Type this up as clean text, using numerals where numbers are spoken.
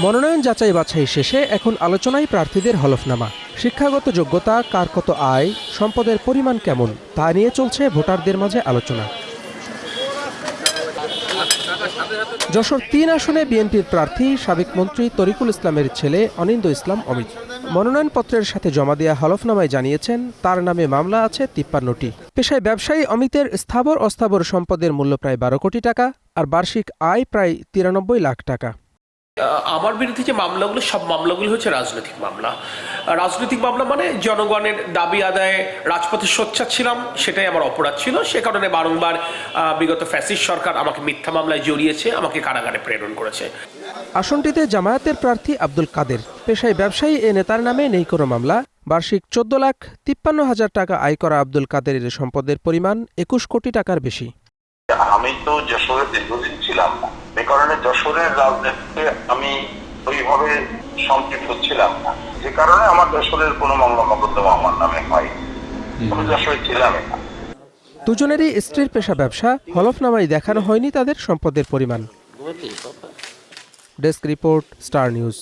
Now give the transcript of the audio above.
মনোনয়ন যাচাই বাছাই শেষে এখন আলোচনায় প্রার্থীদের হলফনামা। শিক্ষাগত যোগ্যতা, কার কত আয়, সম্পদের পরিমাণ কেমন তা নিয়ে চলছে ভোটারদের মাঝে আলোচনা। যশোর ৩ আসনে বিএনপির প্রার্থী সাবেক মন্ত্রী তরিকুল ইসলামের ছেলে অনিন্দ ইসলাম অমিত মনোনয়নপত্রের সাথে জমা দেওয়া হলফনামায় জানিয়েছেন তার নামে মামলা আছে ৫৩টি। পেশায় ব্যবসায়ী অমিতের স্থাবর অস্থাবর সম্পদের মূল্য প্রায় ১২ কোটি টাকা আর বার্ষিক আয় প্রায় ৯৩ লাখ টাকা। আমার বিরুদ্ধে যে মামলাগুলো, সব মামলাগুলো হচ্ছে রাজনৈতিক মামলা। রাজনৈতিক মামলা মানে জনগণের দাবি আদায়ে রাজপথে সোচ্চার ছিলাম, সেটাই আমার অপরাধ ছিল। সে কারণে বারংবার বিগত ফ্যাসিস্ট সরকার আমাকে মিথ্যা মামলায় জড়িয়েছে, আমাকে কারাগারে প্রেরণ করেছে। আসনটিতে জামায়াতের প্রার্থী আব্দুল কাদের। পেশায় ব্যবসায়ী এ নেতার নামে নেই কোনো মামলা। বার্ষিক ১৪,৫৩,০০০ টাকা আয় করা আব্দুল কাদেরের সম্পদের পরিমাণ ২১ কোটি টাকার বেশি। আমি তো যশোরে দীর্ঘদিন ছিলাম না, এ কারণে যশোরের রাজনীতিতে আমি ওইভাবে সম্পৃক্ত ছিলাম না, যে কারণে আমার যশোরের কোনো মামলা মোকদ্দমা আমার নামে হয়। আমি যশোরে ছিলামই না। দুজনেরই স্ত্রীর পেশা ব্যবসা, হলফনামায় দেখানো হয়নি তাদের সম্পদের পরিমাণ। Desk report, star news.